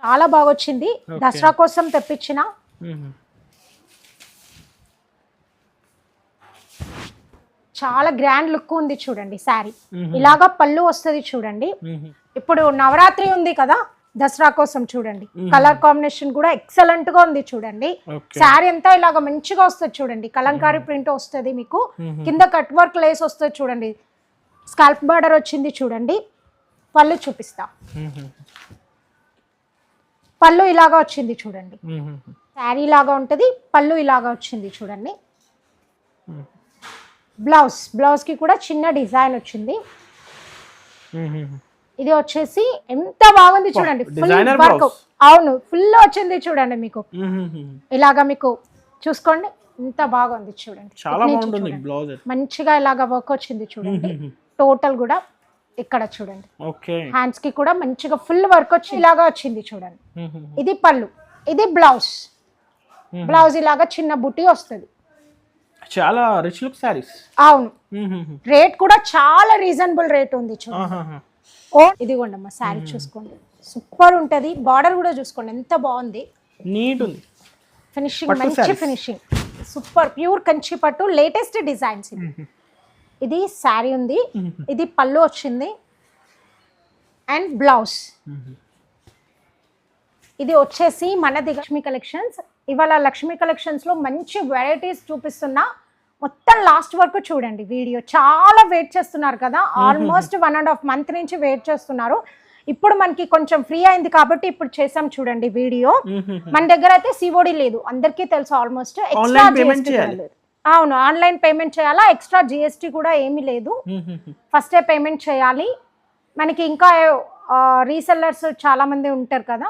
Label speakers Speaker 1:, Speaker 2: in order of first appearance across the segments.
Speaker 1: చాలా బాగా వచ్చింది, దసరా కోసం తెప్పించిన. చాలా గ్రాండ్ లుక్ ఉంది చూడండి శారీ. ఇలాగా పళ్ళు వస్తుంది చూడండి. ఇప్పుడు నవరాత్రి ఉంది కదా, దసరా కోసం చూడండి, కలర్ కాంబినేషన్ కూడా ఎక్సలెంట్ గా ఉంది చూడండి. శారీ అంతా ఇలాగ మంచిగా వస్తుంది చూడండి, కలంకారీ ప్రింట్ వస్తుంది మీకు, కింద కట్ వర్క్ లేస్ వస్తుంది చూడండి, స్కాల్ప్ బార్డర్ వచ్చింది చూడండి. పళ్ళు చూపిస్తా, పళ్ళు ఇలాగా వచ్చింది చూడండి, శారీ లాగా ఉంటుంది, పళ్ళు ఇలాగా వచ్చింది చూడండి. బ్లౌజ్ కి కూడా చిన్న డిజైన్ వచ్చింది. ఇది వచ్చేసి ఎంత బాగుంది చూడండి, ఫుల్ వర్క్. అవును, ఫుల్ వచ్చింది చూడండి మీకు. ఇలాగా మీకు చూసుకోండి, ఎంత బాగుంది చూడండి, మంచిగా ఇలాగా వర్క్ వచ్చింది చూడండి. టోటల్ కూడా ఇక్కడ చూడండి, హ్యాండ్స్ కి కూడా మంచిగా ఫుల్ వర్క్ వచ్చి ఇలాగా వచ్చింది చూడండి. ఇది పళ్ళు, ఇది బ్లౌజ్ ఇలాగా చిన్న బుట్టి వస్తుంది.
Speaker 2: చాలా రిచ్ లుక్ సారీస్.
Speaker 1: అవును, రేట్ కూడా చాలా రీజనబుల్ రేట్ ఉంది చూడండి. ఇదిగోండి అమ్మా, శారీ చూసుకోండి, సూపర్ ఉంటది. బార్డర్ కూడా చూసుకోండి ఎంత బాగుంది,
Speaker 2: నీట్ ఉంది,
Speaker 1: ఫినిషింగ్ మంచి ఫినిషింగ్, సూపర్ ప్యూర్ కంచి పట్టు, లేటెస్ట్ డిజైన్స్. ఇది శారీ ఉంది, ఇది పళ్ళు వచ్చింది అండ్ బ్లౌజ్. ఇది వచ్చేసి మనది లక్ష్మీ కలెక్షన్స్. ఇవాళ లక్ష్మీ కలెక్షన్స్ లో మంచి వెరైటీస్ చూపిస్తున్నా, మొత్తం లాస్ట్ వరకు చూడండి వీడియో. చాలా వెయిట్ చేస్తున్నారు కదా, ఆల్మోస్ట్ 1.5 month నుంచి వెయిట్ చేస్తున్నారు. ఇప్పుడు మనకి కొంచెం ఫ్రీ అయింది కాబట్టి ఇప్పుడు చేసాం చూడండి వీడియో. మన దగ్గర అయితే సిఓడి లేదు, అందరికీ తెలుసు ఆల్మోస్ట్. ఎక్స్ట్రా జిఎస్టీ లేదు. అవును, ఆన్లైన్ పేమెంట్ చేయాలా, ఎక్స్ట్రా జిఎస్టీ కూడా ఏమీ లేదు, ఫస్టే పేమెంట్ చేయాలి. మనకి ఇంకా రీసెల్లర్స్ చాలా మంది ఉంటారు కదా,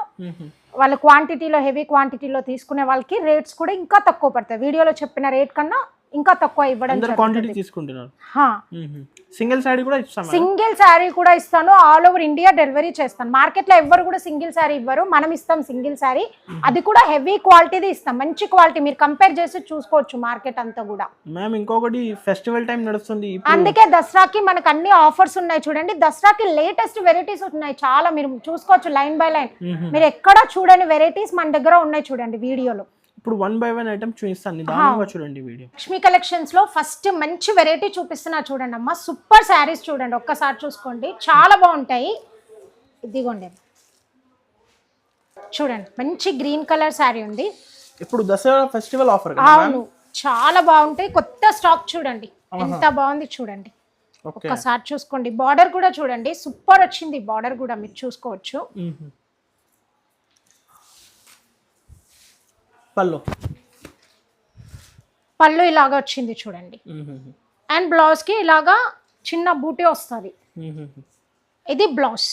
Speaker 1: వాళ్ళ క్వాంటిటీలో హెవీ క్వాంటిటీలో తీసుకునే వాళ్ళకి రేట్స్ కూడా ఇంకా తక్కువ పడతాయి. వీడియోలో చెప్పిన రేట్ కన్నా ఇంకా తక్కువ ఇవ్వడం.
Speaker 2: సింగిల్
Speaker 1: శారీ కూడా ఇస్తాను, ఆల్ ఓవర్ ఇండియా డెలివరీ చేస్తాను. మార్కెట్ లో ఎవ్వరు కూడా సింగిల్ శారీ ఇవ్వరు, మనం ఇస్తాం సింగిల్ శారీ. అది కూడా హెవీ క్వాలిటీది ఇస్తాం, మంచి క్వాలిటీ. మీరు కంపేర్ చేసి చూసుకోవచ్చు మార్కెట్ అంతా కూడా.
Speaker 2: మ్యామ్ ఇంకొకటి ఫెస్టివల్ టైం నడుస్తుంది,
Speaker 1: అందుకే దసరాకి మనకు అన్ని ఆఫర్స్ ఉన్నాయి చూడండి. దసరాకి లేటెస్ట్ వెరైటీస్ ఉన్నాయి చాలా, మీరు చూసుకోవచ్చు లైన్ బై లైన్. మీరు ఎక్కడ చూడని వెరైటీస్ మన దగ్గర ఉన్నాయి చూడండి వీడియోలో.
Speaker 2: ఇప్పుడు 1 by 1 ఐటమ్ చూపిస్తాను, నిదానంగా చూడండి వీడియో.
Speaker 1: లక్ష్మీ కలెక్షన్స్ లో ఫస్ట్ మంచి వెరైటీ చూపిస్తున్నా చూడండి అమ్మా, సూపర్ శారీస్ చూడండి, ఒక్కసారి చూసుకోండి, చాలా బాగుంటాయి. ఇదిగోండి చూడండి, మంచి గ్రీన్ కలర్ శారీ ఉంది.
Speaker 2: ఇప్పుడు దసరా ఫెస్టివల్ ఆఫర్.
Speaker 1: అవును, చాలా బాగుంటాయి. కొత్త స్టాక్ చూడండి, ఎంత బాగుంది చూడండి, ఒక్కసారి చూసుకోండి. బార్డర్ కూడా చూడండి, సూపర్ వచ్చింది బార్డర్ కూడా, మీరు చూసుకోవచ్చు. పళ్ళు ఇలాగా వచ్చింది చూడండి, అండ్ బ్లౌజ్ కి ఇలాగా చిన్న బూటీ వస్తుంది. ఇది బ్లౌజ్.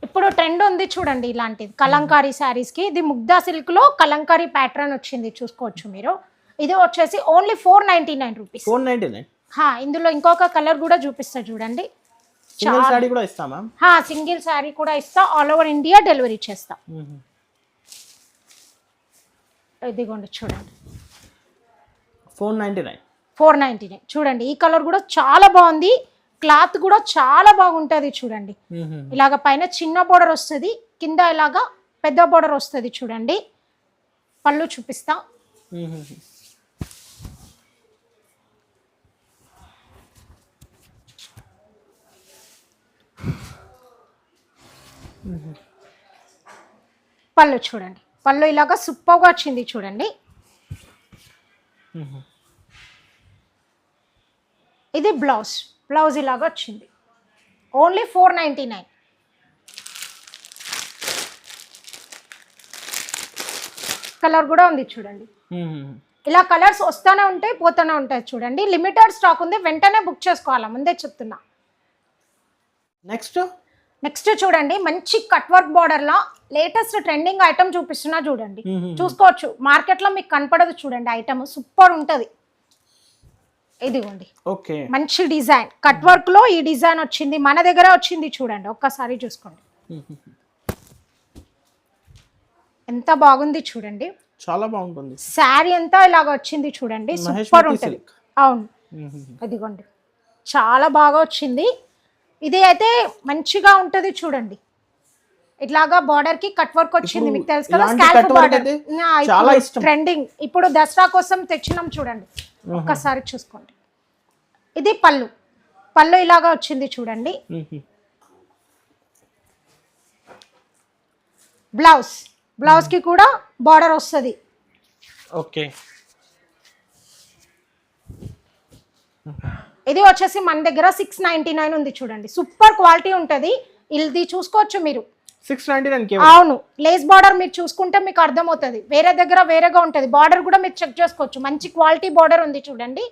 Speaker 1: ఇప్పుడు ట్రెండ్ ఉంది చూడండి ఇలాంటిది కలంకారీ శారీస్ కి. ఇది ముగ్ధా సిల్క్ లో కలంకారీ ప్యాటర్న్ వచ్చింది, చూసుకోవచ్చు మీరు. ఇది వచ్చేసి ఓన్లీ 499 రూపీస్.
Speaker 2: 499.
Speaker 1: ఇందులో ఇంకొక కలర్ కూడా చూపిస్తా చూడండి.
Speaker 2: సింగిల్ శారీ కూడా ఇస్తామా?
Speaker 1: సింగిల్ శారీ కూడా ఇస్తా, ఆల్ ఓవర్ ఇండియా డెలివరీ చేస్తా. ఇదిగోండి చూడండి,
Speaker 2: 499
Speaker 1: చూడండి. ఈ కలర్ కూడా చాలా బాగుంది, క్లాత్ కూడా చాలా బాగుంటది చూడండి. ఇలాగ పైన చిన్న బోర్డర్ వస్తుంది, కింద ఇలాగా పెద్ద బోర్డర్ వస్తుంది చూడండి. పళ్ళు చూపిస్తా. పళ్ళు చూడండి, పళ్ళు ఇలాగా సూపర్గా వచ్చింది చూడండి. ఇది బ్లౌజ్ ఇలాగా వచ్చింది, ఓన్లీ 499. కలర్ కూడా ఉంది చూడండి. ఇలా కలర్స్ వస్తూనే ఉంటాయి పోతూనే ఉంటాయి చూడండి. లిమిటెడ్ స్టాక్ ఉంది, వెంటనే బుక్ చేసుకోవాలా, ముందే చెప్తున్నా. నెక్స్ట్ చూడండి, మంచి కట్ వర్క్ బార్డర్ లో లేటెస్ట్ ట్రెండింగ్ ఐటమ్ చూపిస్తున్నా చూడండి, చూసుకోవచ్చు. మార్కెట్ లో మీకు కనపడదు చూడండి, ఐటమ్ సూపర్ ఉంటది. ఇదిగోండి, మంచి డిజైన్ కట్ వర్క్ లో ఈ డిజైన్ వచ్చింది, మన దగ్గర వచ్చింది చూడండి, ఒక్కసారి చూసుకోండి ఎంత బాగుంది చూడండి.
Speaker 2: చాలా బాగుంటుంది,
Speaker 1: శారీ అంతా ఇలాగ వచ్చింది చూడండి, సూపర్ ఉంటుంది. అవును, ఇదిగోండి చాలా బాగా వచ్చింది. ఇది అయితే మంచిగా ఉంటది చూడండి. ఇట్లాగా బార్డర్ కి కట్ వర్క్ వచ్చింది, మీకు తెలుసు కదా
Speaker 2: ఇలాంటి
Speaker 1: స్కాల్ప్
Speaker 2: cut work
Speaker 1: బార్డర్.
Speaker 2: అయితే చాలా ఇష్టం.
Speaker 1: ట్రెండింగ్ ఇప్పుడు దసరా కోసం తెచ్చినాం చూడండి, ఒక్కసారి చూసుకోండి. ఇది పళ్ళు, పళ్ళు ఇలాగా వచ్చింది చూడండి. బ్లౌజ్, బ్లౌజ్ కి కూడా బార్డర్ వస్తుంది.
Speaker 2: ఓకే,
Speaker 1: ఇది వచ్చేసి మన దగ్గర 699 ఉంది చూడండి. సూపర్ క్వాలిటీ ఉంటది. ఇది చూసుకోవచ్చు మీరు.
Speaker 2: 699
Speaker 1: అవును, లేస్ బార్డర్ మీరు చూసుకుంటే మీకు అర్థమవుతుంది. వేరే దగ్గర వేరేగా ఉంటుంది. బార్డర్ కూడా మీరు చెక్ చేసుకోవచ్చు. మంచి క్వాలిటీ బార్డర్ ఉంది చూడండి.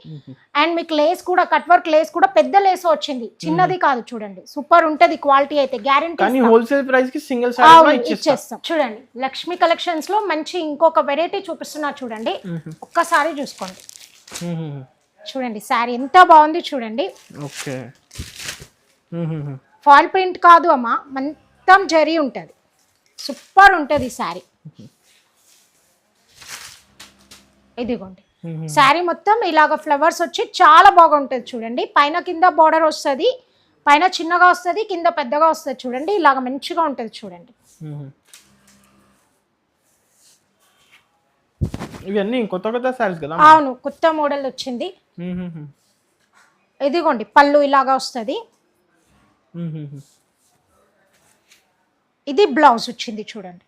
Speaker 1: అండ్ మీకు లేస్ కూడా కట్ వర్క్ లేస్ కూడా పెద్ద లేస్ వచ్చింది, చిన్నది కాదు చూడండి. సూపర్ ఉంటది క్వాలిటీ అయితే, గ్యారెంటీ.
Speaker 2: కానీ హోల్సేల్ ప్రైస్ కి సింగిల్ సారీ కూడా
Speaker 1: ఇచ్చేస్తాం. చూడండి లక్ష్మీ కలెక్షన్స్ లో మంచి ఇంకొక వెరైటీ చూపిస్తున్నా చూడండి. ఒక్కసారి చూసుకోండి. చూడండి శారీ ఎంత బాగుంది చూడండి.
Speaker 2: ఓకే,
Speaker 1: ఫాల్ ప్రింట్ కాదు అమ్మా, మొత్తం జరీ ఉంటుంది. సూపర్ ఉంటుంది శారీ. ఇదిగోండి శారీ మొత్తం ఇలాగ ఫ్లవర్స్ వచ్చి చాలా బాగుంటుంది చూడండి. పైన కింద బార్డర్ వస్తుంది, పైన చిన్నగా వస్తుంది, కింద పెద్దగా వస్తుంది చూడండి. ఇలాగ మంచిగా ఉంటుంది చూడండి.
Speaker 2: ఇవన్నీ కొత్త కొత్త సారీస్ కదా?
Speaker 1: అవును, కొత్త మోడల్ వచ్చింది. ఇదిగోండి పళ్ళు ఇలాగా వస్తుంది. ఇది బ్లౌజ్ వచ్చింది చూడండి.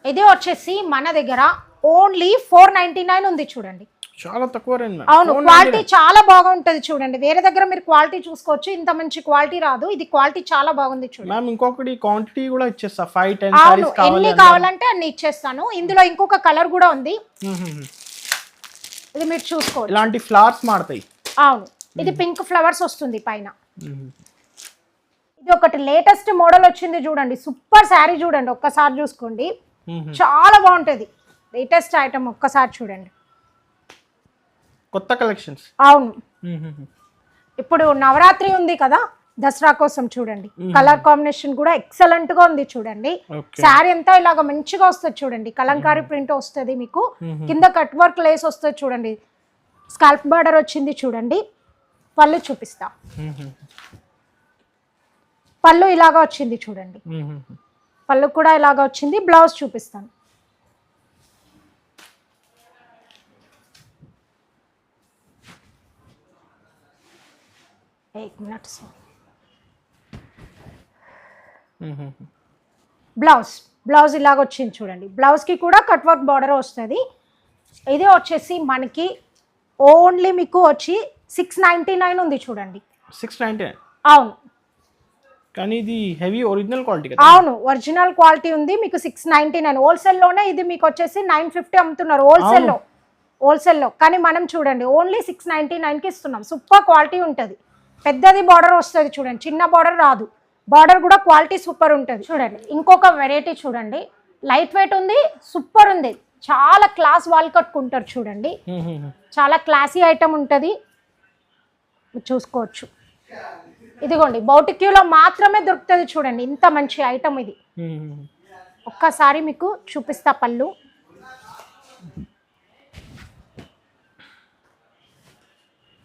Speaker 1: ఇది వచ్చేసి మన దగ్గర ఓన్లీ 499 ఉంది చూడండి.
Speaker 2: చాలా తక్కువ రేంజ్.
Speaker 1: అవును, క్వాలిటీ చాలా బాగుంటది చూడండి. వేరే దగ్గర మీరు క్వాలిటీ చూసుకోవచ్చు, ఇంత మంచి క్వాలిటీ రాదు. ఇది క్వాలిటీ చాలా బాగుంది చూడండి.
Speaker 2: మ్యామ్ ఇంకొకటి క్వాంటిటీ కూడా ఇచ్చేస్తా, 5-10
Speaker 1: అవును,
Speaker 2: సారీస్ కావాలి
Speaker 1: ఎన్ని కావాలంటే అన్ని ఇచ్చేస్తాను. ఇందులో ఇంకొక కలర్ కూడా ఉంది, ఇది మీరు చూసుకోవచ్చు.
Speaker 2: ఇలాంటి ఫ్లవర్స్ మాడతాయి.
Speaker 1: అవును, ఇది పింక్ ఫ్లవర్స్ వస్తుంది పైన. ఇది ఒకటి లేటెస్ట్ మోడల్ వచ్చింది చూడండి. సూపర్ శారీ చూడండి, ఒక్కసారి చూసుకోండి. చాలా బాగుంటది, లేటెస్ట్ ఐటమ్. ఒక్కసారి చూడండి,
Speaker 2: కొత్త కలెక్షన్స్.
Speaker 1: అవును, ఇప్పుడు నవరాత్రి ఉంది కదా, దసరా కోసం చూడండి. కలర్ కాంబినేషన్ కూడా ఎక్సలెంట్ గా ఉంది చూడండి. శారీ అంతా ఇలాగ మంచిగా వస్తుంది చూడండి. కలంకారీ ప్రింట్ వస్తుంది మీకు, కింద కట్ వర్క్ లేస్ వస్తుంది చూడండి. స్కాల్ప్ బార్డర్ వచ్చింది చూడండి. పళ్ళు చూపిస్తా. పళ్ళు ఇలాగా వచ్చింది చూడండి. పళ్ళు కూడా ఇలాగా వచ్చింది. బ్లౌజ్ చూపిస్తాను. బ్లౌజ్, బ్లౌజ్ ఇలాగ వచ్చింది చూడండి. బ్లౌజ్ కి కూడా కట్ వర్క్ బార్డర్ వస్తుంది. ఇది వచ్చేసి మనకి ఓన్లీ మీకు వచ్చి 699 ఉంది చూడండి.
Speaker 2: 699.
Speaker 1: అవును,
Speaker 2: కానీ ఇది హెవీ ఒరిజినల్ క్వాలిటీ కదా?
Speaker 1: అవును, ఒరిజినల్ క్వాలిటీ ఉంది మీకు. 699 హోల్సేల్ లోనే ఇది మీకు వచ్చేసి 950 అమ్ముతున్నారు హోల్సేల్లో. కానీ మనం చూడండి ఓన్లీ 699 కి ఇస్తున్నాం. సూపర్ క్వాలిటీ ఉంటుంది. పెద్దది బార్డర్ వస్తుంది చూడండి, చిన్న బార్డర్ రాదు. బార్డర్ కూడా క్వాలిటీ సూపర్ ఉంటుంది చూడండి. ఇంకొక వెరైటీ చూడండి, లైట్ వెయిట్ ఉంది, సూపర్ ఉంది. చాలా క్లాస్ వాల్ కట్టుకుంటారు చూడండి. చాలా క్లాసీ ఐటమ్ ఉంటుంది, చూసుకోవచ్చు. ఇదిగోండి బౌటిక్యూలో మాత్రమే దొరుకుతుంది చూడండి, ఇంత మంచి ఐటమ్ ఇది. ఒక్కసారి మీకు చూపిస్తా. పళ్ళు,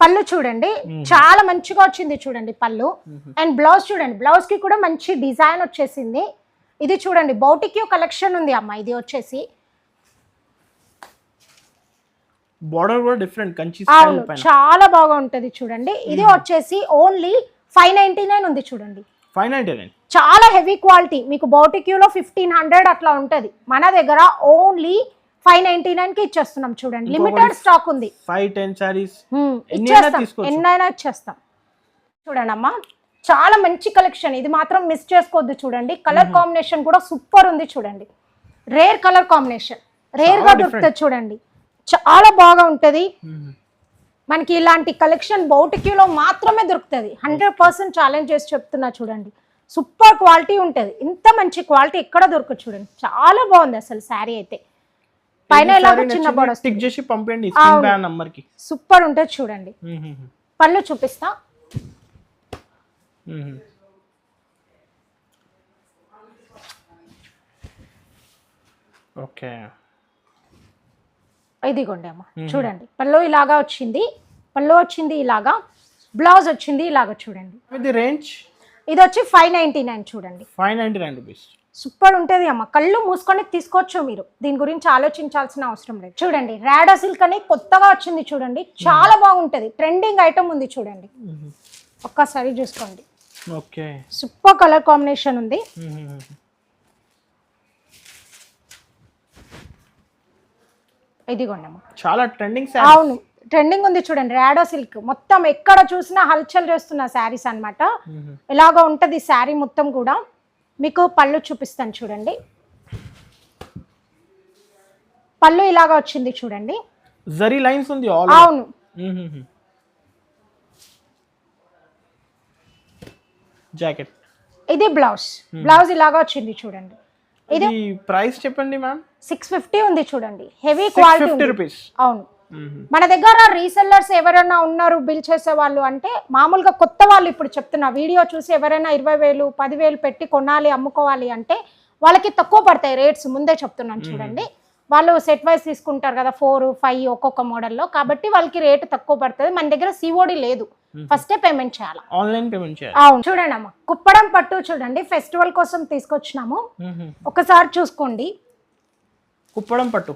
Speaker 1: పళ్ళు చూడండి చాలా మంచిగా వచ్చింది చూడండి పళ్ళు. అండ్ బ్లౌజ్ చూడండి, బ్లౌజ్ కి కూడా మంచి డిజైన్ వచ్చేసింది. ఇది చూడండి బౌటిక్యూ కలెక్షన్ ఉంది అమ్మ. ఇది వచ్చేసి
Speaker 2: బోర్డర్ కూడా డిఫరెంట్, కంచి
Speaker 1: అవును, చాలా బాగా ఉంటది చూడండి. ఇది వచ్చేసి ఓన్లీ 599 ఉంది చూడండి.
Speaker 2: 599
Speaker 1: చాలా హెవీ క్వాలిటీ. మీకు బౌటిక్యూలో 1500 అట్లా ఉంటది. మన దగ్గర ఓన్లీ 599 కి ఇచ్చేస్తున్నాం చూడండి. లిమిటెడ్ స్టాక్ ఉంది.
Speaker 2: 5-10 సారీస్
Speaker 1: ఎన్నైనా ఇచ్చేస్తాం చూడండి అమ్మా. చాలా మంచి కలెక్షన్, ఇది మాత్రం మిస్ చేసుకోవద్దు చూడండి. కలర్ కాంబినేషన్ కూడా సూపర్ ఉంది చూడండి. రేర్ కలర్ కాంబినేషన్, రేర్ గా దొరుకుతుంది చూడండి. చాలా బాగా ఉంటది. మనకి ఇలాంటి కలెక్షన్ బౌటిక్యూలో మాత్రమే దొరుకుతుంది. 100% ఛాలెంజ్ చేసి చెప్తున్నా చూడండి. సూపర్ క్వాలిటీ ఉంటుంది. ఇంత మంచి క్వాలిటీ ఎక్కడ దొరకదు చూడండి. చాలా బాగుంది అసలు శారీ అయితే. పైన ఇలాగ చిన్న బోర్డర్
Speaker 2: స్టిక్ చేసి పంపండి స్క్రీన్ పై నంబర్ కి.
Speaker 1: సూపర్ ఉంటుంది చూడండి. పళ్ళు చూపిస్తా.
Speaker 2: ఓకే,
Speaker 1: ఇదిగోండి అమ్మ చూడండి. పళ్ళు ఇలాగా వచ్చింది, పళ్ళు వచ్చింది ఇలాగా. బ్లౌజ్ వచ్చింది ఇలాగ చూడండి.
Speaker 2: ఇది రేంజ్
Speaker 1: ఇది వచ్చి 599 చూడండి.
Speaker 2: 599 రూపీస్.
Speaker 1: సూపర్ ఉంటుంది అమ్మ, కళ్ళు మూసుకొని తీసుకోవచ్చు మీరు, దీని గురించి ఆలోచించాల్సిన అవసరం లేదు. చూడండి రాడా సిల్క్ అని కొత్తగా వచ్చింది చూడండి, చాలా బాగుంటుంది, ట్రెండింగ్ ఐటమ్ ఉంది చూడండి, ఒక్కసారి చూసుకోండి.
Speaker 2: ఓకే,
Speaker 1: సూపర్ కలర్ కాంబినేషన్ ఉంది. ఇదిగోండి అమ్మ,
Speaker 2: చాలా ట్రెండింగ్ శారీ.
Speaker 1: అవును ట్రెండింగ్ ఉంది చూడండి, రాడో సిల్క్ మొత్తం ఎక్కడ చూసినా హల్చల్ చేస్తున్న శారీస్ అన్నమాట. ఇలాగా ఉంటుంది శారీ మొత్తం కూడా. మీకు పళ్ళు చూపిస్తాను చూడండి, పళ్ళు ఇలాగా వచ్చింది చూడండి,
Speaker 2: జరీ లైన్స్ ఉంది ఆల్.
Speaker 1: అవును
Speaker 2: జాకెట్.
Speaker 1: ఇది బ్లౌజ్, బ్లౌజ్ ఇలాగా వచ్చింది చూడండి.
Speaker 2: ఇది ప్రైస్ చెప్పండి మ్యామ్.
Speaker 1: 650 ఉంది చూడండి, హెవీ క్వాలిటీ
Speaker 2: 650 రూపీస్.
Speaker 1: అవును, మన దగ్గర రీసెల్లర్స్ ఎవరైనా ఉన్నారు బిల్ చేసే వాళ్ళు అంటే, మామూలుగా కొత్త వాళ్ళు ఇప్పుడు చెప్తున్నా, వీడియో చూసి ఎవరైనా 20,000 10,000 పెట్టి కొనాలి అమ్ముకోవాలి అంటే వాళ్ళకి తక్కువ పడతాయి రేట్స్, ముందే చెప్తున్నాను చూడండి. వాళ్ళు సెట్ వైజ్ తీసుకుంటారు కదా, 4 5 ఒక్కొక్క మోడల్లో, కాబట్టి వాళ్ళకి రేటు తక్కువ పడుతుంది. మన దగ్గర సిఓడి లేదు, ఫస్టే పేమెంట్ చేయాలి,
Speaker 2: ఆన్లైన్ పేమెంట్ చేయాలి.
Speaker 1: అవును చూడండి అమ్మ, కుప్పడం పట్టు చూడండి, ఫెస్టివల్ కోసం తీసుకొచ్చినాము, ఒకసారి చూసుకోండి.
Speaker 2: కుప్పడం పట్టు.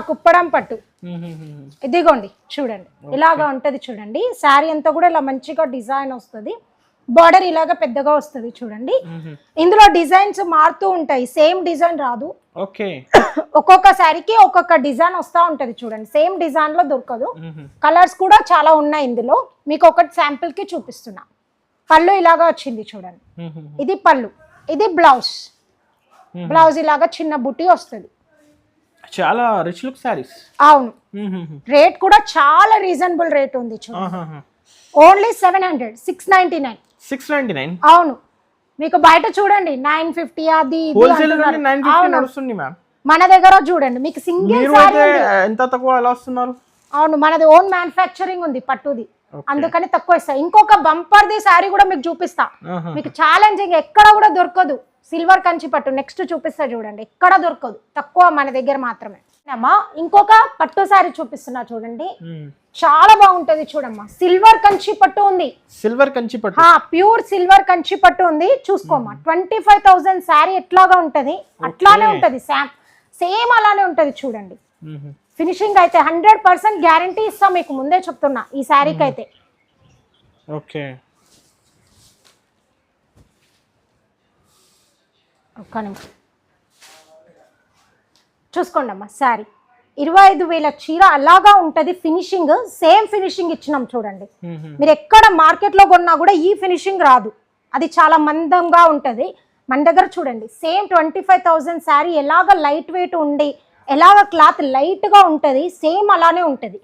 Speaker 1: కుప్పడం పట్టు, ఇదిగోండి చూడండి, ఇలాగా ఉంటది చూడండి. శారీ అంతా కూడా ఇలా మంచిగా డిజైన్ వస్తుంది, బార్డర్ ఇలాగా పెద్దగా వస్తుంది చూడండి. ఇందులో డిజైన్స్ మారుతూ ఉంటాయి, సేమ్ డిజైన్ రాదు.
Speaker 2: ఓకే,
Speaker 1: ఒక్కొక్క శారీకి ఒక్కొక్క డిజైన్ వస్తూ ఉంటది చూడండి, సేమ్ డిజైన్ లో దొరకదు. కలర్స్ కూడా చాలా ఉన్నాయి ఇందులో, మీకు ఒకటి శాంపిల్ కి చూపిస్తున్నా. పళ్ళు ఇలాగా వచ్చింది చూడండి, ఇది పళ్ళు, ఇది బ్లౌజ్. బ్లౌజ్ ఇలాగా చిన్న బుట్టి వస్తుంది,
Speaker 2: చాలా రిచ్ లుక్ సారీస్.
Speaker 1: అవును, రేట్ కూడా చాలా రీజనబుల్ రేట్ ఉంది చూడండి, ఓన్లీ 700, 699.
Speaker 2: 699.
Speaker 1: అవును, మీకు బయట చూడండి 950 అది ఇది
Speaker 2: హోల్సేల్
Speaker 1: అంటున్నారు.
Speaker 2: 950 నడుస్తుంది మ్యామ్.
Speaker 1: మన దగ్గర చూడండి మీకు సింగిల్
Speaker 2: మీరు
Speaker 1: సారీ
Speaker 2: అయితే ఎంత తక్కువ ఎలా వస్తున్నారు?
Speaker 1: అవును, మనది ఓన్ మ్యానుఫ్యాక్చరింగ్ ఉంది పట్టుది, అందుకని తక్కువ ఇస్తా. ఇంకొక బంపర్ ది సారీ కూడా మీకు చూపిస్తా, మీకు ఛాలెంజింగ్, ఎక్కడ కూడా దొరకదు సిల్వర్ కంచి పట్టు. నెక్స్ట్ చూపిస్తా చూడండి, ఎక్కడ దొరకదు, తక్కువ మన దగ్గర మాత్రమే. అమ్మా ఇంకొక పట్టు సారీ చూపిస్తున్నా చూడండి, చాలా బాగుంటది చూడమ్మా, సిల్వర్ కంచి పట్టు ఉంది.
Speaker 2: సిల్వర్ కంచి పట్టు,
Speaker 1: ప్యూర్ సిల్వర్ కంచి పట్టు ఉంది, చూసుకోమ్మా. 25,000 శారీ ఎట్లాగా ఉంటది అట్లానే ఉంటది, సేమ్ అలానే ఉంటది చూడండి. ఫినిషింగ్ అయితే 100% గ్యారంటీ ఇస్తాం మీకు, ముందే చెప్తున్నా ఈ శారీకి అయితే.
Speaker 2: ఓకే,
Speaker 1: ఒక్క నిమిషం చూసుకోండి అమ్మా, శారీ 25,000 చీర అలాగా ఉంటది, ఫినిషింగ్ సేమ్ ఫినిషింగ్ ఇచ్చినాం చూడండి. మీరు ఎక్కడ మార్కెట్ లో కొన్నా కూడా ఈ ఫినిషింగ్ రాదు, అది చాలా మందంగా ఉంటది. మన దగ్గర చూడండి సేమ్ 25,000 శారీ ఎలాగ లైట్ వెయిట్ ఉండి, ఎలాగ క్లాత్ లైట్ గా ఉంటది, సేమ్ అలానే ఉంటది.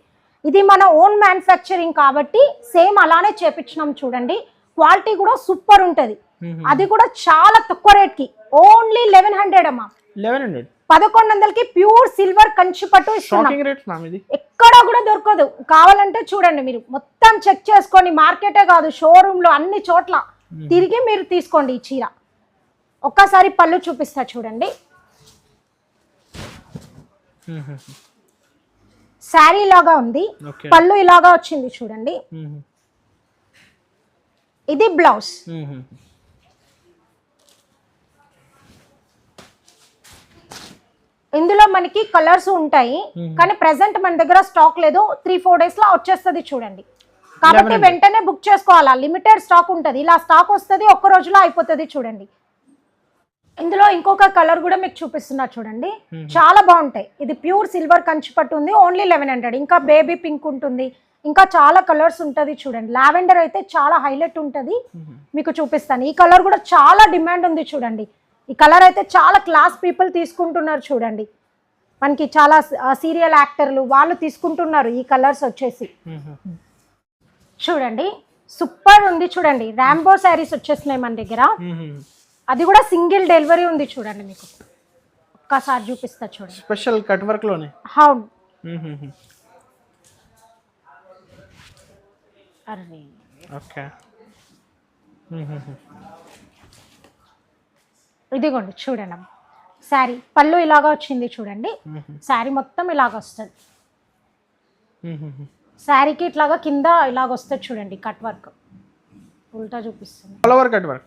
Speaker 1: ఇది మన ఓన్ మ్యానుఫ్యాక్చరింగ్ కాబట్టి సేమ్ అలానే చేపించినాం చూడండి. క్వాలిటీ కూడా సూపర్ ఉంటది, అది కూడా చాలా తక్కువ రేట్ కి, ఓన్లీ 1100 అమ్మా. 1100కి ప్యూర్ సిల్వర్ కంచి పట్టు ఇస్తున్నాం. ఎక్కడ కూడా దొరకదు, కావాలంటే చూడండి మీరు మొత్తం చెక్ చేసుకొని, మార్కెటే కాదు షోరూమ్ లో అన్ని చోట్ల తిరిగి మీరు తీసుకోండి ఈ చీర. ఒక్కసారి పళ్ళు చూపిస్తా చూడండి, శారీ లాగా ఉంది, పళ్ళు ఇలాగా వచ్చింది చూడండి, ఇది బ్లౌజ్. ఇందులో మనకి కలర్స్ ఉంటాయి, కానీ ప్రెసెంట్ మన దగ్గర స్టాక్ లేదు, 3-4 days లో వచ్చేస్తుంది చూడండి. కాబట్టి వెంటనే బుక్ చేసుకోవాలా, లిమిటెడ్ స్టాక్ ఉంటుంది. ఇలా స్టాక్ వస్తుంది, ఒక్క రోజులో అయిపోతుంది చూడండి. ఇందులో ఇంకొక కలర్ కూడా మీకు చూపిస్తున్నా చూడండి, చాలా బాగుంటాయి. ఇది ప్యూర్ సిల్వర్ కంచి పట్టు ఉంది, ఓన్లీ 1100. ఇంకా బేబీ పింక్ ఉంటుంది, ఇంకా చాలా కలర్స్ ఉంటుంది చూడండి. లావెండర్ అయితే చాలా హైలైట్ ఉంటుంది, మీకు చూపిస్తాను. ఈ కలర్ కూడా చాలా డిమాండ్ ఉంది చూడండి. ఈ కలర్ అయితే చాలా క్లాస్ పీపుల్ తీసుకుంటున్నారు చూడండి, మనకి చాలా సీరియల్ యాక్టర్లు వాళ్ళు తీసుకుంటున్నారు ఈ కలర్స్ వచ్చేసి. చూడండి సూపర్ ఉంది చూడండి, రాంబో శారీస్ వచ్చేసినాయి మన దగ్గర, అది కూడా సింగిల్ డెలివరీ ఉంది చూడండి. మీకు ఒక్కసారి చూపిస్తా చూడండి,
Speaker 2: స్పెషల్ కట్ వర్క్ లోనే.
Speaker 1: అవును, అరే
Speaker 2: ఓకే,
Speaker 1: ఇదిగోండి చూడండి అమ్మ, శారీ పళ్ళు ఇలాగా వచ్చింది చూడండి, శారీ మొత్తం ఇలాగ వస్తుంది, శారీకి ఇట్లాగా కింద ఇలాగ వస్తుంది చూడండి కట్ వర్క్. ఉల్టా చూపిస్తుంది.
Speaker 2: All over cut work.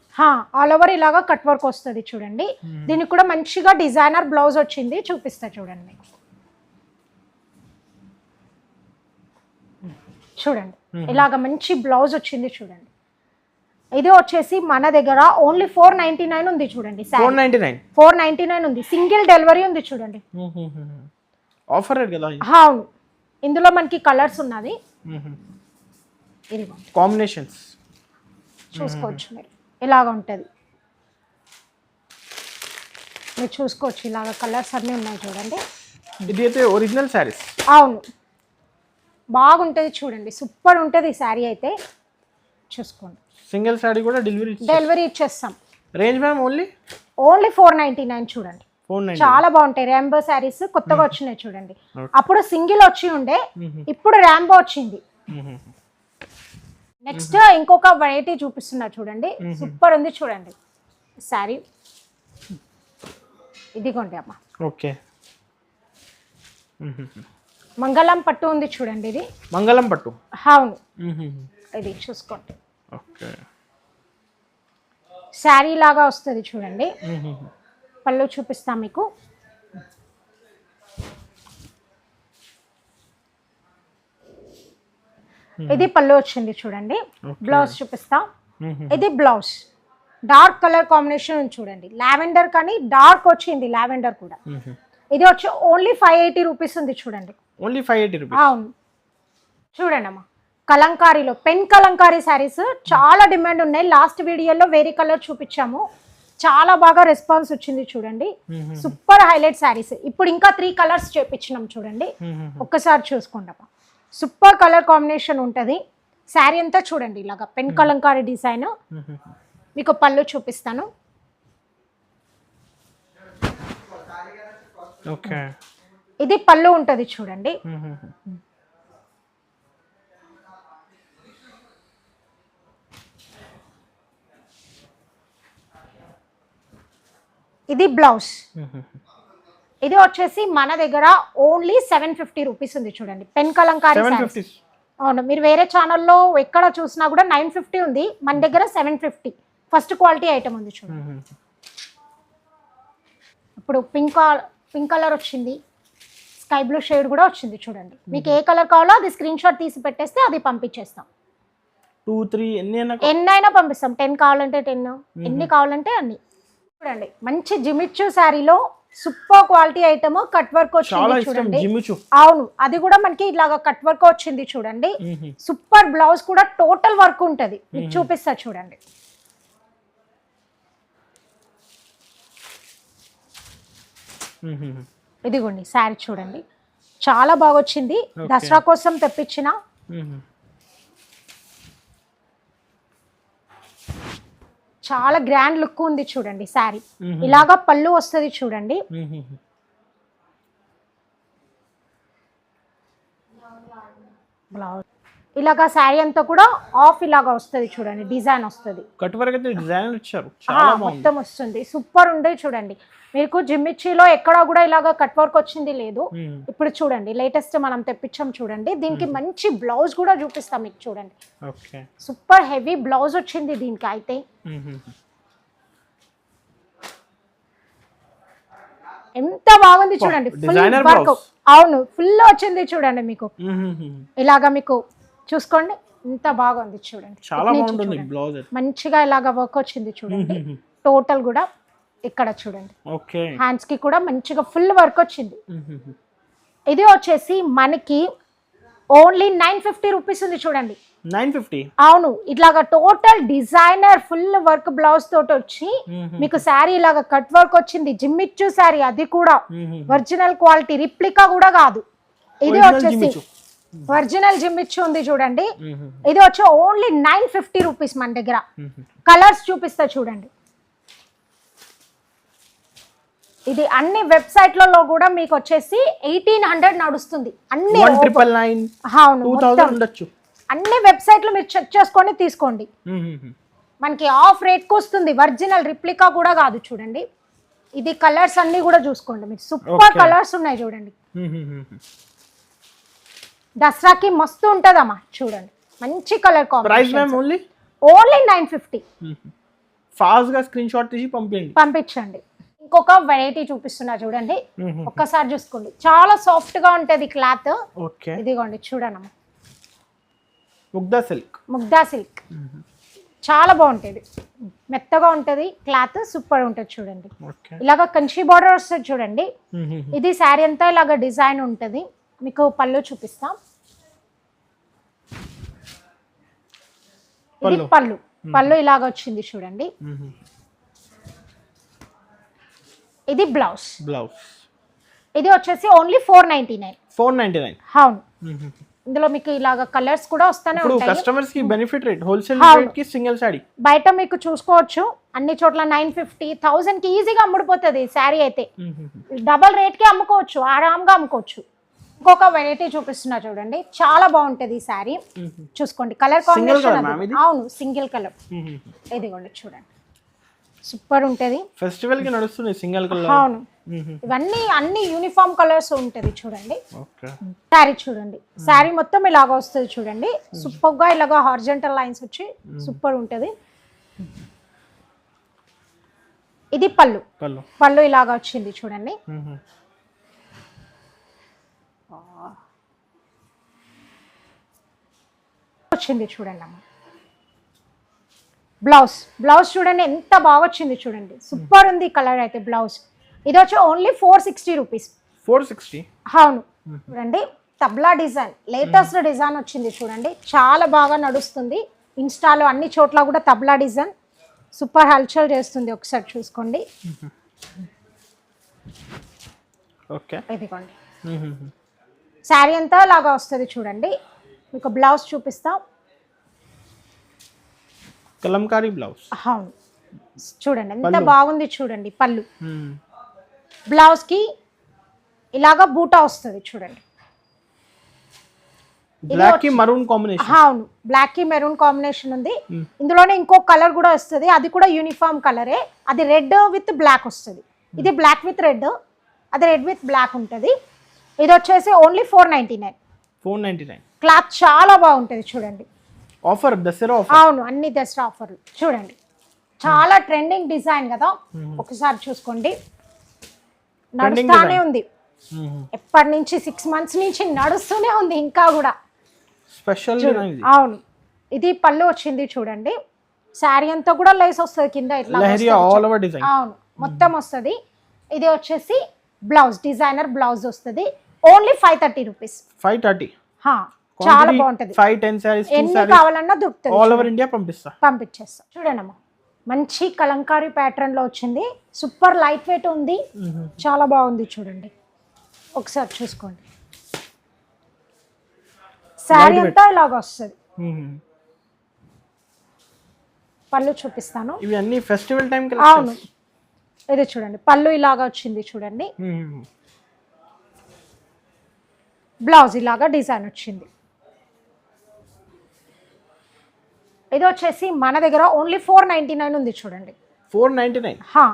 Speaker 1: All over ఇలాగా కట్ వర్క్ వస్తుంది చూడండి. దీనికి కూడా మంచిగా డిజైనర్ బ్లౌజ్ వచ్చింది, చూపిస్తా చూడండి మీకు. చూడండి ఇలాగ మంచి బ్లౌజ్ వచ్చింది చూడండి. ఇది వచ్చేసి మన దగ్గర ఓన్లీ 499 ఉంది చూడండి. 499 ఉంది. సింగిల్ డెలివరీ ఉంది చూడండి.
Speaker 2: ఆఫర్ రేట్ కదా.
Speaker 1: అవును, ఇందులో మనకి కలర్స్ ఉన్నది. ఇది
Speaker 2: కాంబినేషన్స్
Speaker 1: చూసుకోవచ్చు మీరు. ఇలాగ ఉంటుంది, మీరు చూసుకోవచ్చు. ఇలాగ కలర్స్ అన్నీ ఉన్నాయి చూడండి.
Speaker 2: ఇది అయితే ఒరిజినల్ శారీస్.
Speaker 1: అవును, బాగుంటుంది చూడండి. సూపర్ ఉంటుంది ఈ శారీ అయితే. చూసుకోండి.
Speaker 2: సింగిల్ శారీ కూడా
Speaker 1: డెలివరీ ఇచ్చేస్తాం.
Speaker 2: రేంజ్ మ్యామ్ ఓన్లీ
Speaker 1: 499 చూడండి. చాలా బాగుంటాయి. ర్యాంబో శారీస్ కొత్తగా వచ్చినాయి చూడండి. అప్పుడు సింగిల్ వచ్చి ఉండే, ఇప్పుడు ర్యాంబో వచ్చింది. నెక్స్ట్ ఇంకొక వెరైటీ చూపిస్తున్నా చూడండి. సూపర్ ఉంది చూడండి శారీ. ఇదిగోండి అమ్మ.
Speaker 2: ఓకే.
Speaker 1: మంగళం పట్టు ఉంది చూడండి. ఇది
Speaker 2: మంగళం పట్టు.
Speaker 1: అవును, ఇది చూసుకోండి.
Speaker 2: ఓకే.
Speaker 1: శారీ లాగా వస్తుంది చూడండి. పళ్ళు చూపిస్తా మీకు. ఇది పళ్ళు వచ్చింది చూడండి. బ్లౌజ్ చూపిస్తా. ఇది బ్లౌజ్ డార్క్ కలర్ కాంబినేషన్ చూడండి. లావెండర్ కానీ డార్క్ వచ్చింది, లావెండర్ కూడా. ఇది వచ్చి ఓన్లీ 580 రూపీస్ ఉంది చూడండి.
Speaker 2: Only 580 rupees.
Speaker 1: అవును, చూడండి అమ్మా. కలంకారీలో పెన్ కలంకారీ శారీస్ చాలా డిమాండ్ ఉన్నాయి. లాస్ట్ వీడియోలో వేరే కలర్ చూపించాము, చాలా బాగా రెస్పాన్స్ వచ్చింది చూడండి. Super highlight saris. ఇప్పుడు ఇంకా 3 కలర్స్ చేపించినాం చూడండి. ఒక్కసారి చూసుకోండి అమ్మా. సూపర్ కలర్ కాంబినేషన్ ఉంటుంది. శారీ అంతా చూడండి ఇలాగా పెన్ కలంకారీ డిజైన్. మీకు పళ్ళు చూపిస్తాను.
Speaker 2: ఓకే.
Speaker 1: ఇది పళ్ళు ఉంటుంది చూడండి. ఇది బ్లౌజ్. ఇది వచ్చేసి మన దగ్గర ఓన్లీ 750 రూపీస్ ఉంది చూడండి. పెన్ కలంకారీ శారీస్. అవును, మీరు వేరే ఛానల్లో ఎక్కడ చూసినా కూడా 950 ఉంది, మన దగ్గర 750 ఫస్ట్ క్వాలిటీ ఐటమ్ ఉంది చూడండి. ఇప్పుడు పింక్ కలర్ వచ్చింది, స్కై బ్లూ షేడ్ కూడా వచ్చింది చూడండి. మీకు ఏ కలర్ కావాలో అది స్క్రీన్ షాట్ తీసి పెట్టేస్తే అది పంపించేస్తాం.
Speaker 2: 2, 3
Speaker 1: ఎన్నైనా పంపిస్తాం. 10 కావాలంటే 10, ఎన్ని కావాలంటే అన్ని. చూడండి మంచి జిమిచ్చు శారీలో super quality item. Cut work వచ్చింది చూడండి. అవును, అది కూడా మనకి ఇలాగా కట్ వర్క్ వచ్చింది చూడండి. సూపర్ బ్లౌజ్ కూడా టోటల్ వర్క్ ఉంటది. మీకు చూపిస్తా చూడండి. ఇదిగోండి శారీ చూడండి, చాలా బాగా వచ్చింది. దసరా కోసం తెప్పించిన. చాలా గ్రాండ్ లుక్ ఉంది చూడండి శారీ. ఇలాగా పళ్ళు వస్తుంది చూడండి. బ్లౌజ్ ఇలాగా శారీ అంతా కూడా ఆఫ్ ఇలాగా వస్తుంది చూడండి. డిజైన్ వస్తుంది.
Speaker 2: కట్ వర్క్ అయితే డిజైన్ ఇచ్చారు, చాలా బాగుంది.
Speaker 1: మొత్తం వస్తుంది. సూపర్ ఉంది చూడండి. మీకు జిమ్మిచ్చిలో ఎక్కడా కూడా ఇలాగా కట్ వర్క్ వచ్చింది లేదు. ఇప్పుడు చూడండి లేటెస్ట్ మనం తెప్పించాం చూడండి. దీనికి మంచి బ్లౌజ్ కూడా చూపిస్తాం మీకు చూడండి.
Speaker 2: ఓకే.
Speaker 1: సూపర్ హెవీ బ్లౌజ్ వచ్చింది దీనికి అయితే. ఎంత బాగుంది చూడండి. Full work. అవును, ఫుల్ వచ్చింది చూడండి. మీకు ఇలాగా మీకు చూసుకోండి, ఎంత బాగుంది చూడండి.
Speaker 2: చాలా బాగుంటుంది బ్లౌజ్.
Speaker 1: మంచిగా ఇలాగా వర్క్ వచ్చింది చూడండి. టోటల్ కూడా ఇక్కడ చూడండి.
Speaker 2: ఓకే.
Speaker 1: హ్యాండ్స్ కి కూడా మంచిగా ఫుల్ వర్క్ వచ్చింది. ఇది వచ్చేసి మనకి ఓన్లీ 950 రూపీస్ ఉంది చూడండి.
Speaker 2: 950.
Speaker 1: అవును, ఇట్లాగా total designer full work blouse తోటి వచ్చి మీకు శారీ ఇలాగా కట్ వర్క్ వచ్చింది. జిమ్మిచ్చు శారీ, అది కూడా ఒరిజినల్ క్వాలిటీ, రిప్లికా కూడా కాదు. ఇది వచ్చేసి ఒరిజినల్ జిమ్మిచ్చు ఉంది చూడండి. ఇది వచ్చి ఓన్లీ 950 రూపీస్ మన దగ్గర. కలర్స్ చూపిస్తా చూడండి. ఇది అన్ని వెబ్సైట్లలో కూడా మీకు వచ్చేసి 1800 నడుస్తుంది. అన్ని
Speaker 2: 1999 ఉండొచ్చు.
Speaker 1: అన్ని వెబ్సైట్లు మీరు చెక్ చేసుకొని తీసుకోండి. మనకి ఆఫ్ రేట్కి వస్తుంది. ఒరిజినల్ రిప్లికా కూడా కాదు చూడండి. ఇది కలర్స్ అన్ని కూడా చూసుకోండి మీరు. సూపర్ కలర్స్ ఉన్నాయి చూడండి. దసరాకి మస్తు ఉంటుందమ్మా చూడండి, మంచి colour
Speaker 2: price
Speaker 1: combination.
Speaker 2: Ma'am only
Speaker 1: only 950.
Speaker 2: Fast గా స్క్రీన్ షాట్ తీసి పంపించండి.
Speaker 1: పంపించండి. ఇంకొక వెరైటీ చూపిస్తున్నా చూడండి, ఒక్కసారి చూసుకోండి. చాలా సాఫ్ట్ గా ఉంటది క్లాత్.
Speaker 2: ఓకే,
Speaker 1: ఇదిగోండి చూడనమ్మా,
Speaker 2: ముగ్దా సిల్క్.
Speaker 1: ముగ్దా సిల్క్ చాలా బాగుంటది, మెత్తగా ఉంటది క్లాత్, సూపర్ ఉంటది చూడండి.
Speaker 2: ఓకే,
Speaker 1: ఇలాగ కంచి బార్డర్ వస్తుంది చూడండి. ఇది శారీ అంతా ఇలాగ డిజైన్ ఉంటది. మీకు పళ్ళు చూపిస్తాం. ఇది పళ్ళు, పళ్ళు ఇలాగ వచ్చింది చూడండి. ఇది బ్లౌజ్.
Speaker 2: బ్లౌజ్
Speaker 1: ఇది వచ్చేసి ఓన్లీ 499.
Speaker 2: 499.
Speaker 1: అవును, ఇందులో మీకు ఇలాగ కలర్స్ కూడా వస్తానే
Speaker 2: ఇప్పుడు
Speaker 1: ఉంటాయి.
Speaker 2: కస్టమర్స్ కి బెనిఫిట్ రేట్, హోల్సేల్ రేట్ కి సింగిల్ సారీ
Speaker 1: బయట మీకు చూసుకోవచ్చు అన్ని చోట్ల 950, 1000 కి ఈజీగా అమ్ముడుపోతుంది శారీ అయితే. డబల్ రేట్ కి అమ్ముకోవచ్చు, ఆరాంగా అమ్ముకోవచ్చు. ఇంకొక వెరైటీ చూపిస్తున్నా చూడండి, చాలా బాగుంటది ఈ శారీ. చూసుకోండి కలర్ కాంబినేషన్. అవును, సింగిల్ కలర్. ఇదిగోండి చూడండి, సూపర్ ఉంటది.
Speaker 2: ఫెస్టివల్ కి నడుస్తుంది సింగిల్ కలర్.
Speaker 1: అవును, ఇవన్నీ అన్ని యూనిఫామ్ కలర్స్ ఉంటది చూడండి.
Speaker 2: ఓకే,
Speaker 1: శారీ చూడండి, శారీ మొత్తం ఇలాగ వస్తుంది చూడండి. సూపర్ గా ఇలాగ హారిజంటల్ లైన్స్ వచ్చి సూపర్ ఉంటది. ఇది పళ్ళు.
Speaker 2: పళ్ళు,
Speaker 1: పళ్ళు ఇలాగ వచ్చింది చూడండి. వచ్చింది చూడండి అమ్మ. బ్లౌజ్, బ్లౌజ్ చూడండి ఎంత బాగా వచ్చింది చూడండి, సూపర్ ఉంది కలర్ అయితే బ్లౌజ్. ఇది వచ్చి ఓన్లీ 460 రూపీస్.
Speaker 2: 460.
Speaker 1: అవును, చూడండి తబ్లా డిజైన్, లేటెస్ట్ డిజైన్ వచ్చింది చూడండి, చాలా బాగా నడుస్తుంది. ఇన్స్టాలో అన్ని చోట్ల కూడా తబ్లా డిజైన్ సూపర్ హల్చల్ చేస్తుంది. ఒకసారి చూసుకోండి.
Speaker 2: ఓకే,
Speaker 1: ఇదిగోండి శారీ అంతా లాగా వస్తుంది చూడండి. మీకు బ్లౌజ్ చూపిస్తాం.
Speaker 2: కలంకారీ బ్లౌజ్.
Speaker 1: అవును, చూడండి ఎంత బాగుంది చూడండి. పళ్ళు, బ్లౌజ్ కి ఇలాగా బూటా వస్తుంది చూడండి.
Speaker 2: బ్లాక్ కి మరూన్ కాంబినేషన్.
Speaker 1: అవును, బ్లాక్ కి మెరూన్ కాంబినేషన్ ఉంది. ఇందులోనే ఇంకో కలర్ కూడా వస్తుంది, అది కూడా యూనిఫామ్ కలరే. అది రెడ్ విత్ బ్లాక్ వస్తుంది. ఇది బ్లాక్ విత్ రెడ్, అది రెడ్ విత్ బ్లాక్ ఉంటుంది. ఇది వచ్చేసి ఓన్లీ 499.
Speaker 2: 499.
Speaker 1: క్లాత్ చాలా బాగుంటుంది చూడండి.
Speaker 2: Offer, Dasara offer.
Speaker 1: అవును, అన్ని దసరా ఆఫర్లు చూడండి. చాలా ట్రెండింగ్ డిజైన్ కదా, ఒకసారి చూసుకోండి. నడుస్తానే ఉంది, ఎప్పటి నుంచి 6 మంత్స్ నుంచి నడుస్తూనే ఉంది ఇంకా కూడా.
Speaker 2: స్పెషల్.
Speaker 1: అవును, ఇది పళ్ళు వచ్చింది చూడండి. శారీ అంతా కూడా లేస్ వస్తుంది కింద ఇట్లా.
Speaker 2: All over design.
Speaker 1: అవును, మొత్తం వస్తుంది. ఇది వచ్చేసి బ్లౌజ్, డిజైనర్ బ్లౌజ్ వస్తుంది. Only 530 rupees.
Speaker 2: 530.
Speaker 1: చాలా బాగుంటది.
Speaker 2: 5-10 సారీస్,
Speaker 1: ఎన్ని కావాలన్నా దొరుకుతుంది.
Speaker 2: ఆల్ ఓవర్ ఇండియా పంపిస్తా.
Speaker 1: చూడండి అమ్మా, మంచి కలంకారీ ప్యాటర్న్ లో వచ్చింది. సూపర్ లైట్ వెయిట్ ఉంది, చాలా బాగుంది చూడండి. ఒకసారి చూసుకోండి, శారీ అంతా ఇలాగ వస్తుంది. పళ్ళు చూపిస్తాను.
Speaker 2: ఇవి అన్ని ఫెస్టివల్ టైం కి.
Speaker 1: అవును, ఇది చూడండి పళ్ళు ఇలాగా వచ్చింది చూడండి. బ్లౌజ్ ఇలాగా డిజైన్ వచ్చింది. ఇది వచ్చేసి మన దగ్గర ఓన్లీ 499 ఉంది చూడండి.
Speaker 2: 499.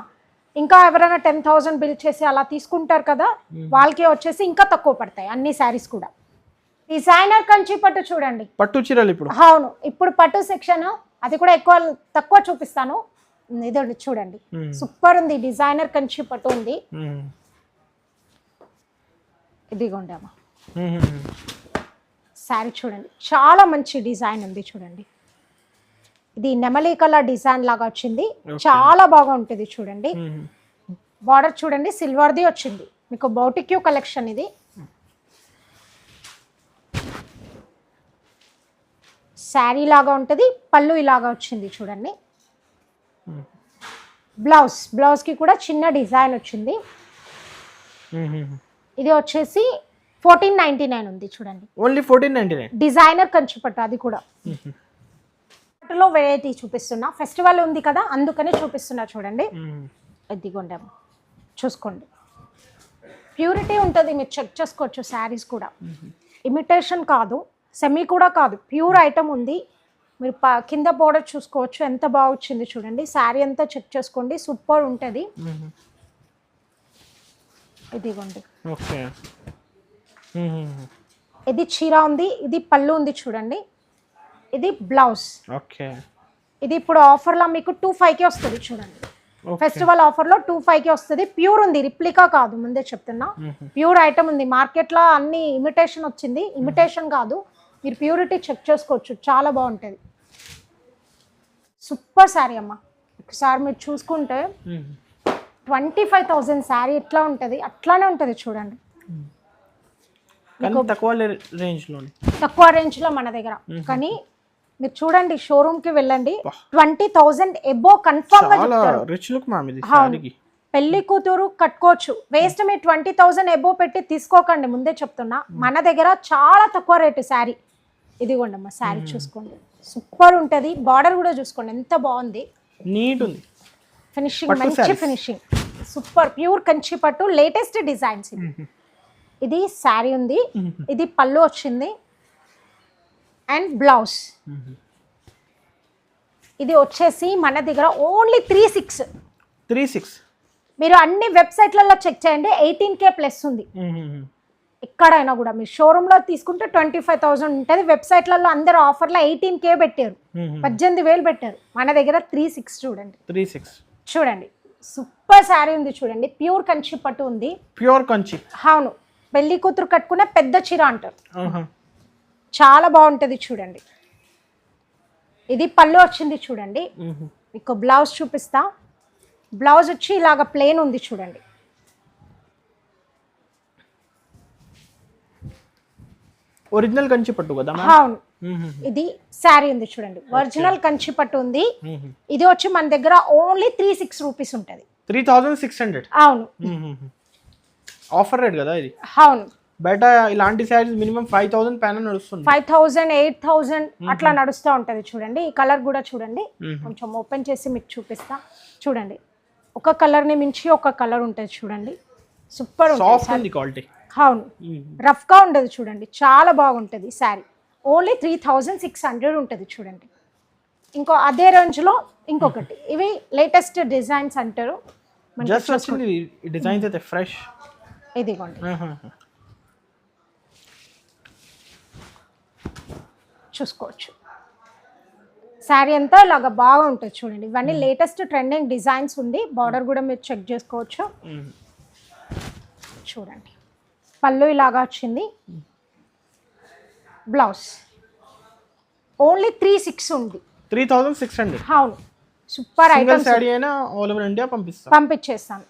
Speaker 1: ఇంకా ఎవరైనా 10,000 బిల్ చేసి అలా తీసుకుంటారు కదా, వాళ్ళకి వచ్చేసి ఇంకా తక్కువ పడతాయి అన్ని శారీస్ కూడా. డిజైనర్ కంచి పట్టు చూడండి,
Speaker 2: పట్టు చీరలు ఇప్పుడు.
Speaker 1: అవును, ఇప్పుడు పట్టు సెక్షన్ అది కూడా తక్కువ చూపిస్తాను. ఇది చూడండి, సూపర్ ఉంది. డిజైనర్ కంచి పట్టు ఉంది. ఇదిగోండి అమ్మా, శారీ చూడండి, చాలా మంచి డిజైన్ ఉంది చూడండి. ఇది నెమలి కలర్ డిజైన్ లాగా వచ్చింది, చాలా బాగా ఉంటుంది చూడండి. బార్డర్ చూడండి, సిల్వర్ది వచ్చింది మీకు. బౌటిక్యూ కలెక్షన్ ఇది. శారీ లాగా ఉంటుంది, పళ్ళు ఇలాగా వచ్చింది చూడండి. బ్లౌజ్కి కూడా చిన్న డిజైన్ వచ్చింది. ఇది వచ్చేసి 1499 ఉంది చూడండి.
Speaker 2: ఓన్లీ 1499.
Speaker 1: డిజైనర్ కంచి పట్టు, అది కూడా. పట్టులో వెరైటీ చూపిస్తున్నా, ఫెస్టివల్ ఉంది కదా అందుకనే చూపిస్తున్నా చూడండి. ఇదిగోండి చూసుకోండి, ప్యూరిటీ ఉంటుంది, మీరు చెక్ చేసుకోవచ్చు. శారీస్ కూడా ఇమిటేషన్ కాదు, సెమీ కూడా కాదు, ప్యూర్ ఐటమ్ ఉంది. మీరు కింద బోర్డర్ చూసుకోవచ్చు, ఎంత బాగా వచ్చింది చూడండి. శారీ అంతా చెక్ చేసుకోండి, సూపర్ ఉంటుంది. ఇదిగోండి, ఇది చీర ఉంది, ఇది పళ్ళు ఉంది చూడండి, ఇది బ్లౌజ్.
Speaker 2: ఓకే.
Speaker 1: ఇది ఇప్పుడు ఆఫర్లో మీకు 2,500కి వస్తుంది చూడండి. ఫెస్టివల్ ఆఫర్లో 2,500కి వస్తుంది. ప్యూర్ ఉంది, రిప్లికా కాదు, ముందే చెప్తున్నా. ప్యూర్ ఐటమ్ ఉంది. మార్కెట్లో అన్ని ఇమిటేషన్ వచ్చింది, ఇమిటేషన్ కాదు, మీరు ప్యూరిటీ చెక్ చేసుకోవచ్చు. చాలా బాగుంటుంది. సూపర్ శారీ అమ్మ. ఒకసారి మీరు చూసుకుంటే 25,000 శారీ ఎట్లా ఉంటుంది అట్లానే ఉంటుంది చూడండి.
Speaker 2: తక్కువ రేంజ్లో,
Speaker 1: తక్కువ రేంజ్లో మన దగ్గర. కానీ మీరు చూడండి, షోరూమ్కి వెళ్ళండి, 20,000 ఎబో కన్ఫర్మ్ గా చెప్తారు. పెళ్లి కూతురు కట్టుకోవచ్చు. వేస్ట్ మీరు 20,000 ఎబో పెట్టి తీసుకోకండి, ముందే చెప్తున్నా. మన దగ్గర చాలా తక్కువ రేటు శారీ. ఇదిగోండి అమ్మ, శారీ చూసుకోండి, సూపర్ ఉంటుంది. బార్డర్ కూడా చూసుకోండి ఎంత బాగుంది,
Speaker 2: నీట్ ఉంది.
Speaker 1: ఫినిషింగ్ మంచి ఫినిషింగ్, సూపర్. ప్యూర్ కంచి పట్టు, లేటెస్ట్ డిజైన్స్. ఇది శారీ ఉంది, ఇది పళ్ళు వచ్చింది అండ్ బ్లౌజ్. ఇది వచ్చేసి మన దగ్గర ఓన్లీ 36. మీరు అన్ని వెబ్సైట్లలో చెక్ చేయండి, 18K ప్లస్ ఉంది. ఎక్కడైనా కూడా మీరు షోరూంలో తీసుకుంటే 25,000 ఉంటుంది. వెబ్సైట్లలో అందరూ ఆఫర్లో 18K పెట్టారు, 18,000 పెట్టారు. మన దగ్గర 36 చూడండి.
Speaker 2: 36
Speaker 1: చూడండి, సూపర్ శారీ ఉంది చూడండి. ప్యూర్ కంచి పట్టు ఉంది.
Speaker 2: ప్యూర్ కంచి,
Speaker 1: అవును. పెళ్లి కూతురు కట్టుకునే పెద్ద చీర అంటారు. చాలా బాగుంటుంది చూడండి. ఇది పళ్ళు వచ్చింది చూడండి. మీకు బ్లౌజ్ చూపిస్తా. బ్లౌజ్ వచ్చి ఇలాగ ప్లేన్ ఉంది చూడండి.
Speaker 2: ఒరిజినల్ కంచి పట్టు కదా?
Speaker 1: అవును. ఇది శారీ ఉంది చూడండి, ఒరిజినల్ కంచి పట్టు ఉంది. ఇది వచ్చి మన దగ్గర ఓన్లీ 36 రూపీస్ ఉంటుంది.
Speaker 2: 3,600.
Speaker 1: అవును,
Speaker 2: ఆఫర్ రేట్ కదా ఇది.
Speaker 1: అవును.
Speaker 2: బయట ఇలాంటి శారీస్ మినిమం 5,000 పైన నడుస్తుంది.
Speaker 1: 5,000, 8,000 అట్లా నడుస్తూ ఉంటుంది చూడండి. ఈ కలర్ కూడా చూడండి, కొంచెం ఓపెన్ చేసి మీకు చూపిస్తా చూడండి. ఒక కలర్ ని మించి ఒక కలర్ ఉంటుంది చూడండి, సూపర్
Speaker 2: ఉంటుంది క్వాలిటీ.
Speaker 1: అవును, రఫ్ గా ఉండదు చూడండి, చాలా బాగుంటుంది శారీ. ఓన్లీ 3,600 ఉంటుంది చూడండి. ఇంకో అదే రేంజ్ లో ఇంకొకటి, ఇవి లేటెస్ట్ డిజైన్స్ అంటారు.
Speaker 2: జస్ట్ వచ్చింది డిజైన్స్ అయితే ఫ్రెష్.
Speaker 1: ఇదిగోండి, చూసుకోవచ్చు. శారీ అంతా ఇలాగా బాగా ఉంటుంది చూడండి. ఇవన్నీ లేటెస్ట్ ట్రెండింగ్ డిజైన్స్ ఉంది. బార్డర్ కూడా మీరు చెక్ చేసుకోవచ్చు చూడండి. పళ్ళు ఇలాగా వచ్చింది. బ్లౌజ్ ఓన్లీ 36 ఉంది.
Speaker 2: 3,600.
Speaker 1: అవును, సూపర్ ఐటమ్స్.
Speaker 2: శారీ అయినా ఆల్ ఓవర్ ఇండియా పంపిస్తాను.
Speaker 1: పంపించేస్తాను.